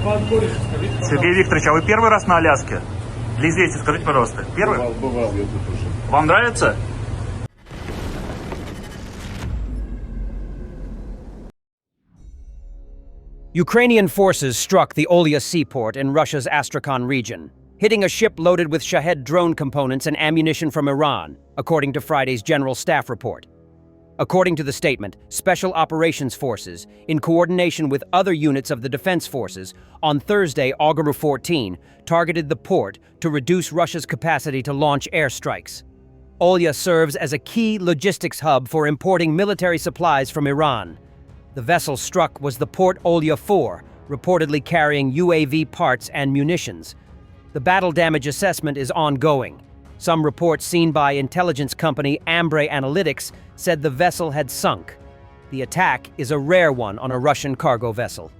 Сергей Викторович, а вы первый раз на Аляске? Для известия, скажите, пожалуйста. Первый? Бывал, я тут уже. Вам нравится? Ukrainian forces struck the Olya seaport in Russia's Astrakhan region, hitting a ship loaded with Shahed drone components and ammunition from Iran, according to Friday's General Staff report. According to the statement, Special Operations Forces, in coordination with other units of the Defense Forces, on Thursday, August 14, targeted the port to reduce Russia's capacity to launch airstrikes. Olya serves as a key logistics hub for importing military supplies from Iran. The vessel struck was the port Olya 4, reportedly carrying UAV parts and munitions. The battle damage assessment is ongoing. Some reports seen by intelligence company Ambre Analytics said the vessel had sunk. The attack is a rare one on a Russian cargo vessel.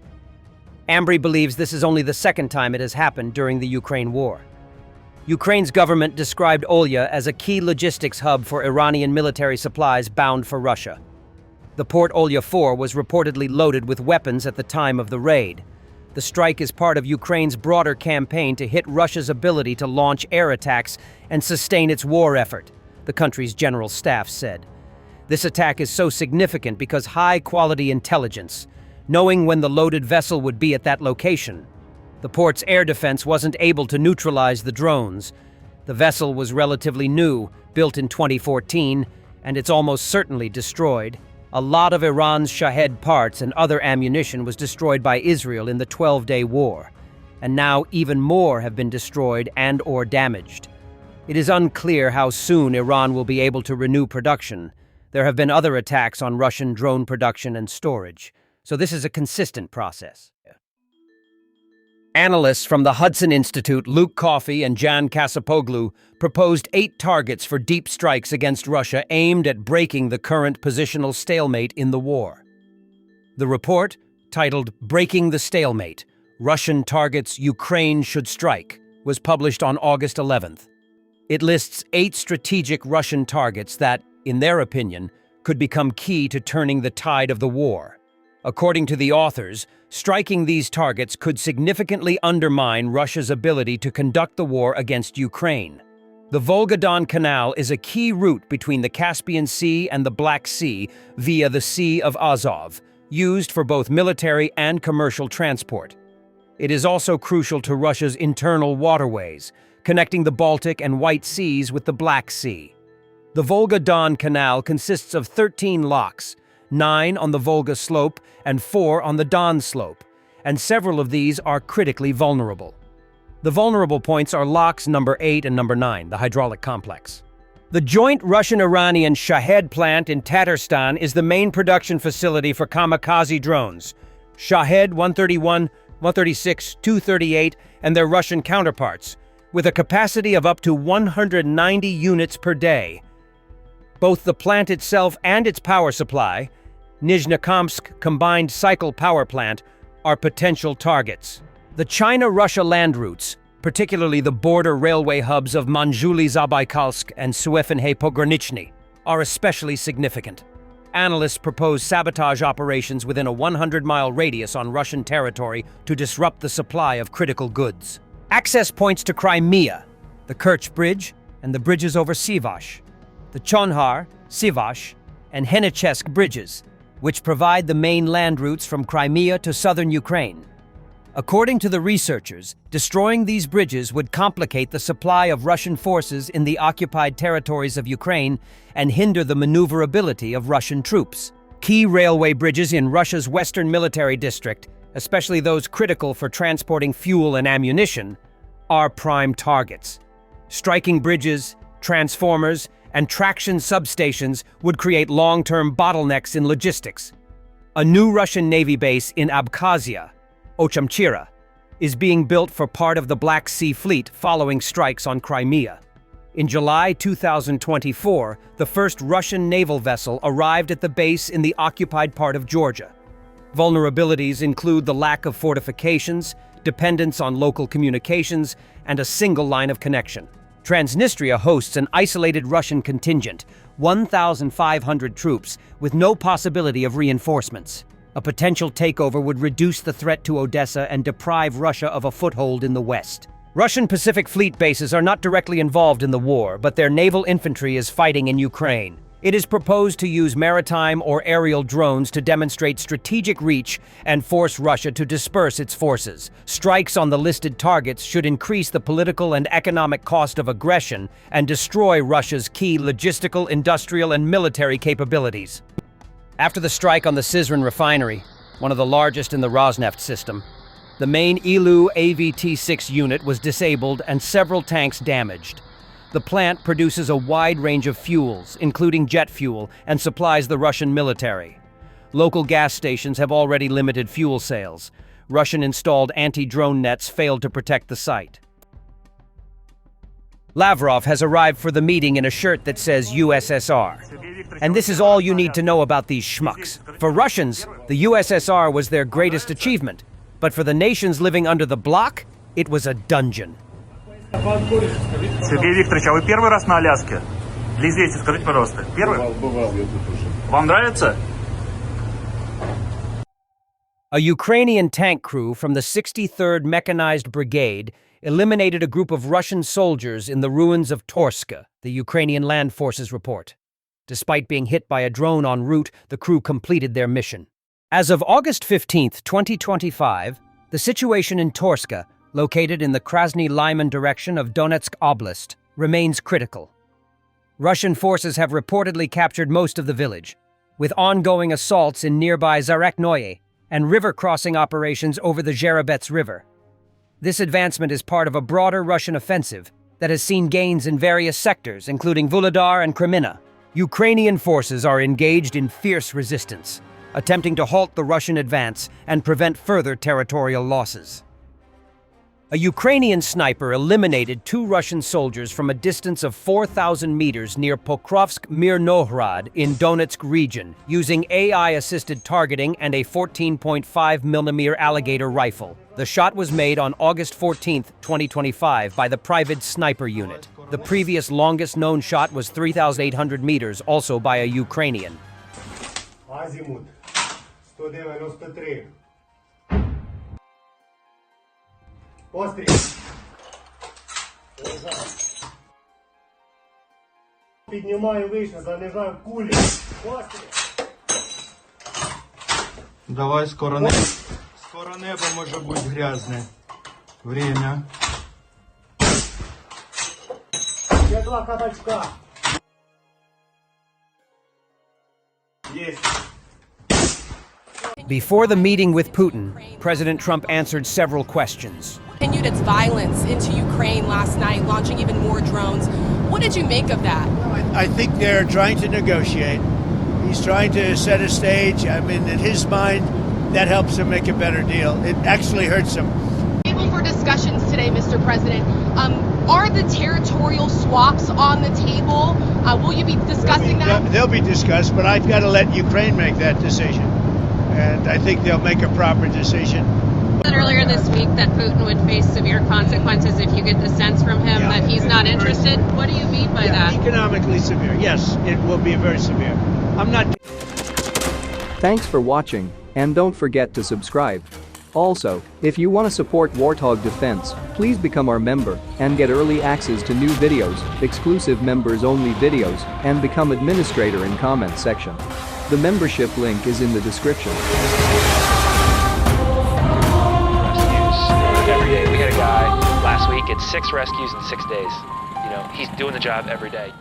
Ambre believes this is only the second time it has happened during the Ukraine war. Ukraine's government described Olya as a key logistics hub for Iranian military supplies bound for Russia. The port Olya 4 was reportedly loaded with weapons at the time of the raid. The strike is part of Ukraine's broader campaign to hit Russia's ability to launch air attacks and sustain its war effort, the country's general staff said. This attack is so significant because high-quality intelligence, knowing when the loaded vessel would be at that location. The port's air defense wasn't able to neutralize the drones. The vessel was relatively new, built in 2014, and it's almost certainly destroyed. A lot of Iran's Shahed parts and other ammunition was destroyed by Israel in the 12-day war, and now even more have been destroyed and/or damaged. It is unclear how soon Iran will be able to renew production. There have been other attacks on Russian drone production and storage, so this is a consistent process. Analysts from the Hudson Institute, Luke Coffey and Jan Kasapoglu, proposed 8 targets for deep strikes against Russia aimed at breaking the current positional stalemate in the war. The report, titled Breaking the Stalemate, Russian Targets Ukraine Should Strike, was published on August 11th. It lists 8 strategic Russian targets that, in their opinion, could become key to turning the tide of the war. According to the authors, striking these targets could significantly undermine Russia's ability to conduct the war against Ukraine. The Volga-Don Canal is a key route between the Caspian Sea and the Black Sea via the Sea of Azov, used for both military and commercial transport. It is also crucial to Russia's internal waterways, connecting the Baltic and White Seas with the Black Sea. The Volga-Don Canal consists of 13 locks, 9 on the Volga slope and 4 on the Don slope, and several of these are critically vulnerable. The vulnerable points are locks number 8 and number 9, the hydraulic complex. The joint Russian-Iranian Shahed plant in Tatarstan is the main production facility for kamikaze drones. Shahed 131, 136, 238, and their Russian counterparts, with a capacity of up to 190 units per day. Both the plant itself and its power supply, Nizhnekamsk Combined Cycle Power Plant, are potential targets. The China-Russia land routes, particularly the border railway hubs of Manzhuli-Zabaikalsk and Suefinhe-Pogranichny, are especially significant. Analysts propose sabotage operations within a 100-mile radius on Russian territory to disrupt the supply of critical goods. Access points to Crimea, the Kerch Bridge, and the bridges over Sivash, the Chonhar, Sivash, and Henichesk bridges, which provide the main land routes from Crimea to southern Ukraine. According to the researchers, destroying these bridges would complicate the supply of Russian forces in the occupied territories of Ukraine and hinder the maneuverability of Russian troops. Key railway bridges in Russia's western military district, especially those critical for transporting fuel and ammunition, are prime targets. Striking bridges, transformers, and traction substations would create long-term bottlenecks in logistics. A new Russian Navy base in Abkhazia, Ochamchira, is being built for part of the Black Sea Fleet following strikes on Crimea. In July 2024, the first Russian naval vessel arrived at the base in the occupied part of Georgia. Vulnerabilities include the lack of fortifications, dependence on local communications, and a single line of connection. Transnistria hosts an isolated Russian contingent, 1,500 troops, with no possibility of reinforcements. A potential takeover would reduce the threat to Odessa and deprive Russia of a foothold in the west. Russian Pacific Fleet bases are not directly involved in the war, but their naval infantry is fighting in Ukraine. It is proposed to use maritime or aerial drones to demonstrate strategic reach and force Russia to disperse its forces. Strikes on the listed targets should increase the political and economic cost of aggression and destroy Russia's key logistical, industrial, and military capabilities. After the strike on the Syzran refinery, one of the largest in the Rosneft system, the main Ilu AVT-6 unit was disabled and several tanks damaged. The plant produces a wide range of fuels, including jet fuel, and supplies the Russian military. Local gas stations have already limited fuel sales. Russian-installed anti-drone nets failed to protect the site. Lavrov has arrived for the meeting in a shirt that says USSR. And this is all you need to know about these schmucks. For Russians, the USSR was their greatest achievement. But for the nations living under the bloc, it was a dungeon. Сергей Викторович, а вы первый раз на Аляске? Для известия, скажите, пожалуйста. Первый? Бывал, я тут уже. Вам нравится? A Ukrainian tank crew from the 63rd Mechanized Brigade eliminated a group of Russian soldiers in the ruins of Torska, the Ukrainian Land Forces report. Despite being hit by a drone en route, the crew completed their mission. As of August 15, 2025, the situation in Torska, located in the Krasny Lyman direction of Donetsk Oblast, remains critical. Russian forces have reportedly captured most of the village, with ongoing assaults in nearby Zareknoye and river-crossing operations over the Zherobets River. This advancement is part of a broader Russian offensive that has seen gains in various sectors, including Vuhledar and Kreminna. Ukrainian forces are engaged in fierce resistance, attempting to halt the Russian advance and prevent further territorial losses. A Ukrainian sniper eliminated 2 Russian soldiers from a distance of 4,000 meters near Pokrovsk-Mirnohrad in Donetsk region, using AI-assisted targeting and a 14.5mm alligator rifle. The shot was made on August 14, 2025 by the private sniper unit. The previous longest known shot was 3,800 meters, also by a Ukrainian. Азимут 193. Постріл. Піднімаю вище, занижаю кулі. Постріл. Давай, скоро небо може бути грязне. Время. Ще 2 кабачка. Єсть. Before the meeting with Putin, President Trump answered several questions. Continued its violence into Ukraine last night, launching even more drones. What did you make of that? I think they're trying to negotiate. He's trying to set a stage. I mean, in his mind, that helps him make a better deal. It actually hurts him. Table for discussions today, Mr. President. Are the territorial swaps on the table? Will you be discussing that? They'll be discussed, but I've got to let Ukraine make that decision. And I think they'll make a proper decision. Earlier this week that Putin would face severe consequences if you get the sense from him that he's not interested. What do you mean by that? Economically severe. Yes, it will be very severe. I'm not. Thanks for watching, and don't forget to subscribe. Also, if you want to support Warthog Defense, please become our member and get early access to new videos, exclusive members-only videos, and become administrator in comment section. The membership link is in the description. Every day. We had a guy last week, it's 6 rescues in 6 days. You know, he's doing the job every day.